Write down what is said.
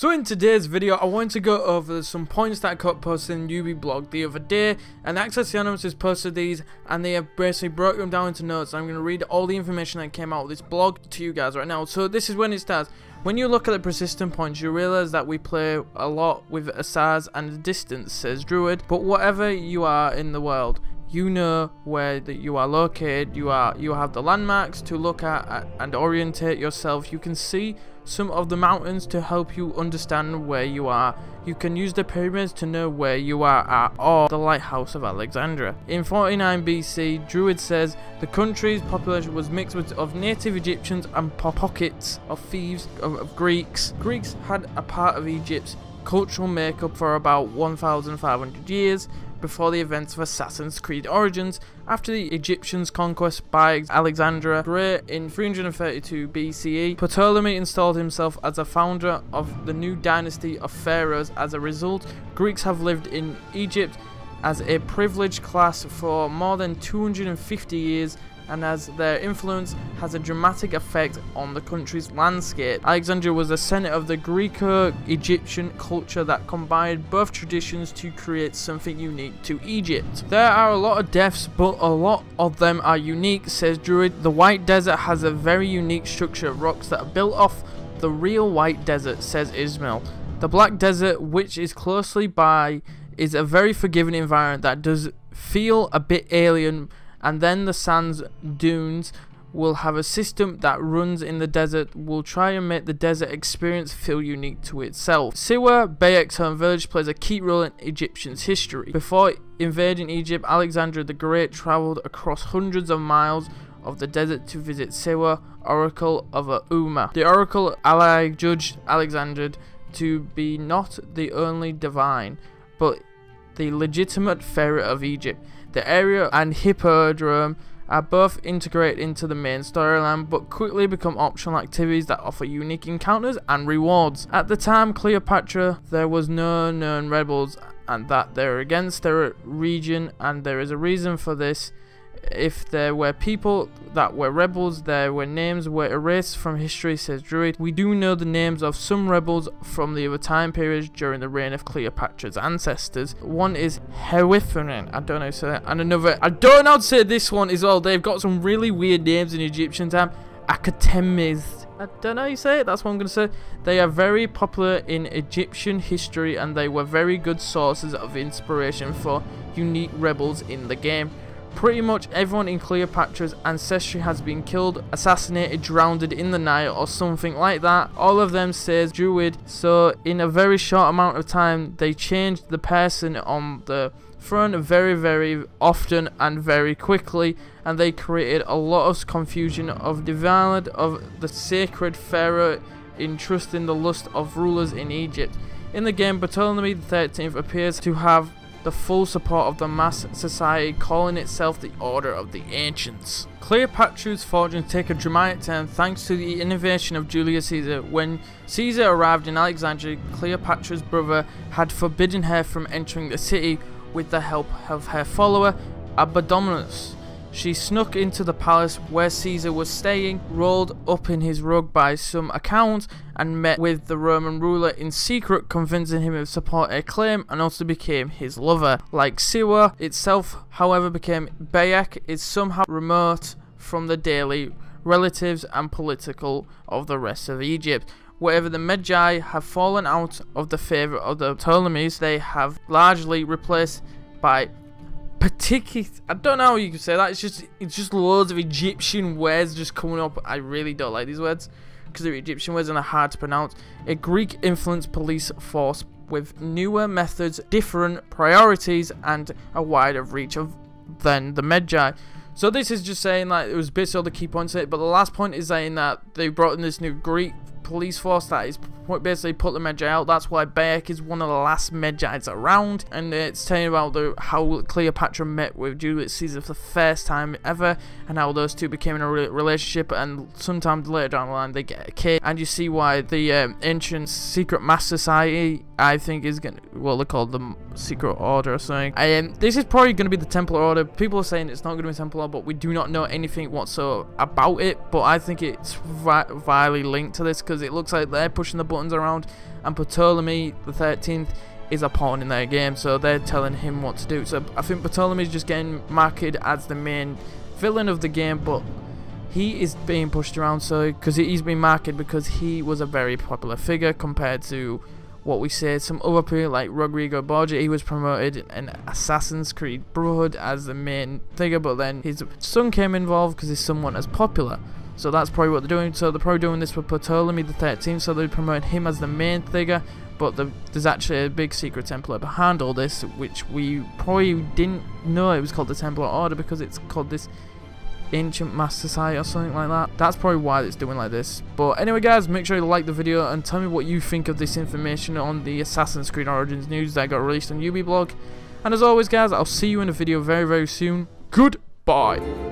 So in today's video, I want to go over some points that I got posted in UB blog the other day, and Access Anonymous has posted these, and they have basically broken them down into notes. I'm going to read all the information that came out of this blog to you guys right now. So this is when it starts. When you look at the persistent points, you realize that we play a lot with a size and a distance, says Druid. But whatever you are in the world, you know where you are located. You have the landmarks to look at and orientate yourself. You can see some of the mountains to help you understand where you are. You can use the pyramids to know where you are at, or the lighthouse of Alexandria. In 49 BC, Druid says the country's population was mixed of native Egyptians and pockets of thieves of Greeks. Greeks had a part of Egypt's cultural makeup for about 1,500 years before the events of Assassin's Creed Origins. After the Egyptians' conquest by Alexander the Great in 332 BCE, Ptolemy installed himself as a founder of the new dynasty of pharaohs. As a result, Greeks have lived in Egypt as a privileged class for more than 250 years, and as their influence has a dramatic effect on the country's landscape. Alexandria was the center of the Greco-Egyptian culture that combined both traditions to create something unique to Egypt. There are a lot of deaths, but a lot of them are unique, says Druid. The White Desert has a very unique structure of rocks that are built off the real White Desert, says Ismail. The Black Desert, which is closely by, is a very forgiving environment that does feel a bit alien. And then the sands dunes will have a system that runs in the desert, will try and make the desert experience feel unique to itself. Siwa, Bayek's home village, plays a key role in Egyptians' history. Before invading Egypt, Alexander the Great travelled across hundreds of miles of the desert to visit Siwa, oracle of Umma. The oracle judged Alexander to be not the only divine, but the legitimate pharaoh of Egypt. The area and hippodrome are both integrated into the main storyline, but quickly become optional activities that offer unique encounters and rewards. At the time Cleopatra, there was no known rebels, and that they're against their region, and there is a reason for this. If there were people that were rebels, their names were erased from history, says Druid. We do know the names of some rebels from the other time periods during the reign of Cleopatra's ancestors. One is Hewiferen, I don't know how to say that, and another, I don't know how to say this one as well. They've got some really weird names in Egyptian time. Akatemis, I don't know how you say it, that's what I'm going to say. They are very popular in Egyptian history, and they were very good sources of inspiration for unique rebels in the game. Pretty much everyone in Cleopatra's ancestry has been killed, assassinated, drowned in the Nile, or something like that. All of them, says Druid. So in a very short amount of time, they changed the person on the throne very, very often and very quickly, and they created a lot of confusion of the valid of the sacred pharaoh in trusting the lust of rulers in Egypt. In the game, Ptolemy XIII appears to have the full support of the mass society, calling itself the Order of the Ancients. Cleopatra's fortunes take a dramatic turn thanks to the innovation of Julius Caesar. When Caesar arrived in Alexandria, Cleopatra's brother had forbidden her from entering the city with the help of her follower, Abadominus. She snuck into the palace where Caesar was staying, rolled up in his rug by some accounts, and met with the Roman ruler in secret, convincing him to support her claim, and also became his lover. Like Siwa itself, however, became Bayek is somehow remote from the daily relatives and political of the rest of Egypt. Wherever the Magi have fallen out of the favour of the Ptolemies, they have largely replaced by I don't know how you can say that. It's just loads of Egyptian words just coming up. I really don't like these words because they're Egyptian words and they're hard to pronounce. A Greek influenced police force with newer methods, different priorities, and a wider reach than the Magi. So this is just saying like it was basically all the key points of it, but the last point is saying that they brought in this new Greek police force that is basically put the Magi out. That's why Bayek is one of the last Magi's around, and it's telling about how Cleopatra met with Julius Caesar for the first time ever, and how those two became in a relationship, and sometimes later down the line they get a kid, and you see why the ancient secret mass society, I think, is gonna, well, they're called the Secret Order or something. This is probably going to be the Templar Order. People are saying it's not going to be Templar, but we do not know anything whatsoever about it, but I think it's vilely linked to this because it looks like they're pushing the buttons around and Ptolemy the 13th is a pawn in their game, so they're telling him what to do. So I think Ptolemy is just getting marketed as the main villain of the game, but he is being pushed around so because he's been marketed because he was a very popular figure compared to what we say some other people like Rodrigo Borgia. He was promoted in Assassin's Creed Brotherhood as the main figure, but then his son came involved because his son wasn't as popular. So that's probably what they're doing. So they're probably doing this with Ptolemy the 13th, so they're promoting him as the main figure. But there's actually a big secret Templar behind all this, which we probably didn't know it was called the Templar Order because it's called this Ancient Mass Society or something like that. That's probably why it's doing like this. But anyway guys, make sure you like the video and tell me what you think of this information on the Assassin's Creed Origins news that got released on Ubiblog. And as always guys, I'll see you in a video very soon. Goodbye.